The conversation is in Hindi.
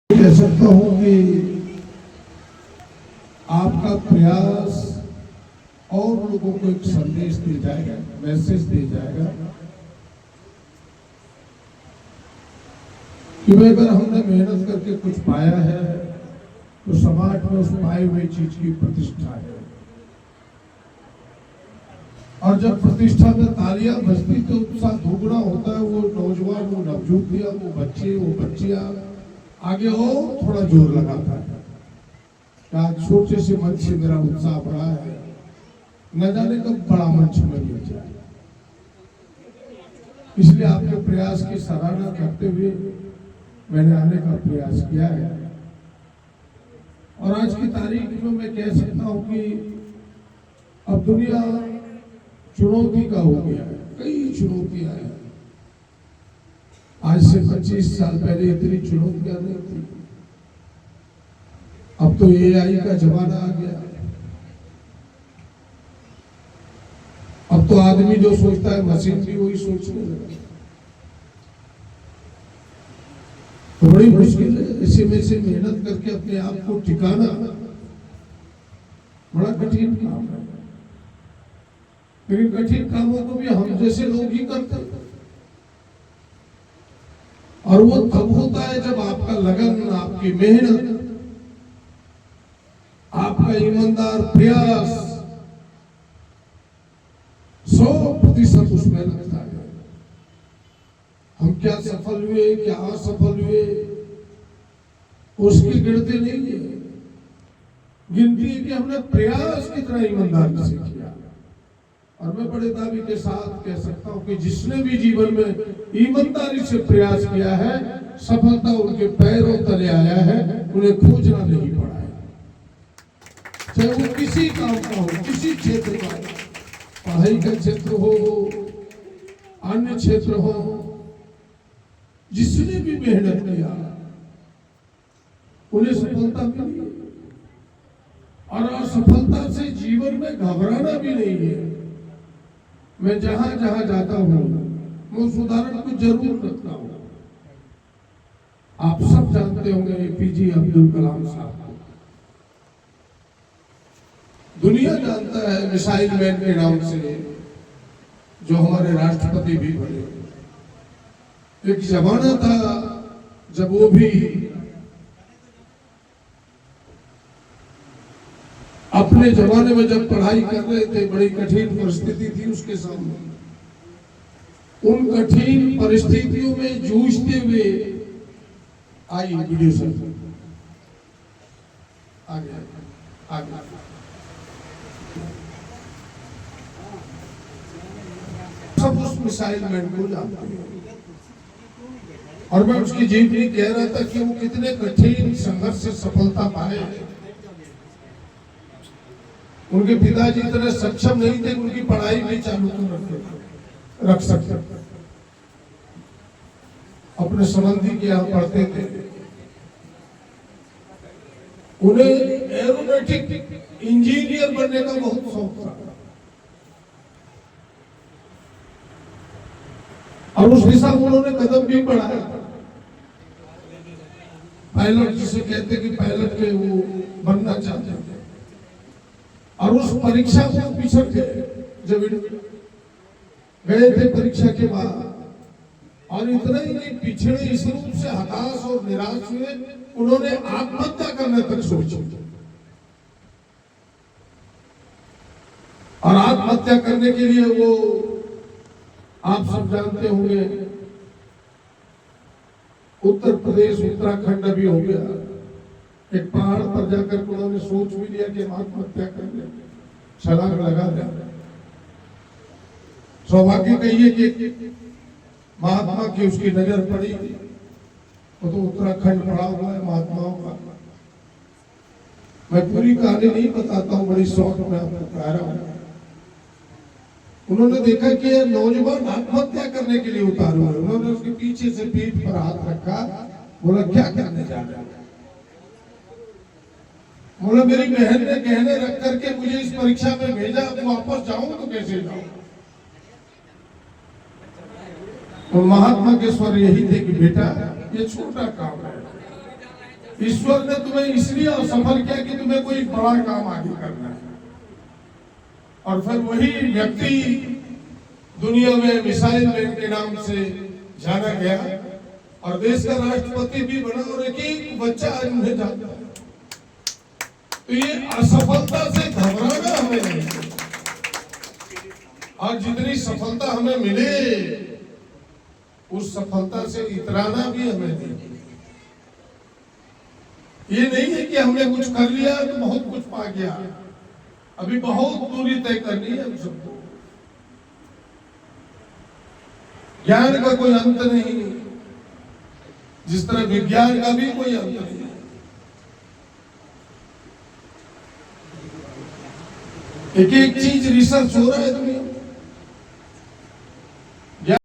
कह सकता हूं कि आपका प्रयास और लोगों को एक संदेश दे जाएगा, मैसेज दे जाएगा कि भाई अगर हमने मेहनत करके कुछ पाया है तो समाज में उस पाई हुई चीज की प्रतिष्ठा है। और जब प्रतिष्ठा में तालियां बजती तो उत्साह दोगुना होता है। वो नौजवान, वो नवजुवतियां, वो बच्चे, वो बच्चियां आगे और थोड़ा जोर लगाता है। आज छोटे से मंच से मेरा उत्साह बढ़ा है, न जाने कब बड़ा मंच में मिल जाए। इसलिए आपके प्रयास की सराहना करते हुए मैंने आने का प्रयास किया है। और आज की तारीख में मैं कह सकता हूं कि अब दुनिया चुनौती का हो गया है, कई चुनौतियां हैं। आज से 25 साल पहले इतनी चुनौतियां नहीं थी। अब तो एआई का जमाना आ गया। अब तो आदमी जो सोचता है मशीन भी वही सोचने लगा। तो बड़ी मुश्किल है ऐसे में से मेहनत करके अपने आप को टिकाना, बड़ा कठिन काम है। लेकिन कठिन कामों को भी हम जैसे लोग ही करते हैं। और वो तब होता है जब आपका लगन, आपकी मेहनत, आपका ईमानदार प्रयास 100% उसमें लगता है। हम क्या सफल हुए, क्या असफल हुए, उसकी गिनती नहीं है। गिनती है कि हमने प्रयास कितना ईमानदारी से किया। और मैं बड़े दावे के साथ कह सकता हूं कि जिसने भी जीवन में ईमानदारी से प्रयास किया है, सफलता उनके पैरों तले आया है, उन्हें खोजना नहीं पड़ा है। चाहे वो किसी काम का हो, किसी क्षेत्र का, पढ़ाई का क्षेत्र हो, अन्य क्षेत्र हो, जिसने भी मेहनत किया उन्हें सफलता मिली। और असफलता से जीवन में घबराना भी नहीं है। मैं जहां जहां जाता हूं मैं उस उदाहरण को जरूर रखता हूं। आप सब जानते होंगे एपीजे अब्दुल कलाम साहब को। दुनिया जानता है मिसाइल मैन के नाम से, जो हमारे राष्ट्रपति भी बने। एक जमाना था जब वो भी अपने जमाने में जब पढ़ाई कर रहे थे, बड़ी कठिन परिस्थिति थी उसके सामने। उन कठिन परिस्थितियों में जूझते हुए आई वीडियो से आगे आगे सब उस मिसाइल मैन को जानते हैं। और मैं उसकी जीवनी कह रहा था कि वो कितने कठिन संघर्ष से सफलता पाए। उनके पिताजी इतने सक्षम नहीं थे, उनकी पढ़ाई भी चालू रख सकते। अपने संबंधी के यहाँ पढ़ते थे। उन्हें एरोनॉटिक इंजीनियर बनने का बहुत शौक था। और उस दिशा में उन्होंने कदम भी बढ़ाया। पायलट जिसे कहते कि पायलट के वो बनना चाहते थे। और उस परीक्षा को पिछड़ गए। जब गए थे परीक्षा के बाद, और इतना ही नहीं, पिछड़े इस रूप से हताश और निराश हुए, उन्होंने आत्महत्या करने तक सोची। और आत्महत्या करने के लिए वो, आप सब जानते होंगे, उत्तर प्रदेश, उत्तराखंड अभी हो गया, एक पहाड़ पर जाकर उन्होंने सोच भी लिया कि आत्महत्या कर ले, छलांग लगा दे। सौभाग्य कहिए कि महात्मा की उसकी नजर पड़ी। वो तो उत्तराखंड पड़ा हुआ है महात्माओं का। मैं पूरी कहानी नहीं बताता हूँ, बड़ी शौक में आपको कह रहा हूँ। उन्होंने देखा कि ये नौजवान आत्महत्या करने के लिए उतारे हुए। उन्होंने उसके पीछे से पीठ पर हाथ रखा, बोला क्या करने जा रहे हो? बोला मेरी बहन ने गहने रख करके मुझे इस परीक्षा में भेजा, अब वापस जाऊं तो कैसे जाऊं? और महात्मा के स्वर यही थे कि बेटा ये छोटा काम है, ईश्वर ने तुम्हें इसलिए असफल किया कि तुम्हें कोई बड़ा काम आगे करना है। और फिर वही व्यक्ति दुनिया में मिसाइल मैन के नाम से जाना गया और देश का राष्ट्रपति भी बना और एक बच्चा आज उन्हें जानता है। तो ये असफलता से घबराना हमें नहीं, और जितनी सफलता हमें मिले उस सफलता से इतराना भी हमें नहीं। ये नहीं है कि हमने कुछ कर लिया तो बहुत कुछ पा गया, अभी बहुत दूरी तय करनी है हम सबको। ज्ञान का कोई अंत नहीं, जिस तरह विज्ञान का भी कोई अंत नहीं। एक एक चीज रिसर्च हो रहा है दुनिया में।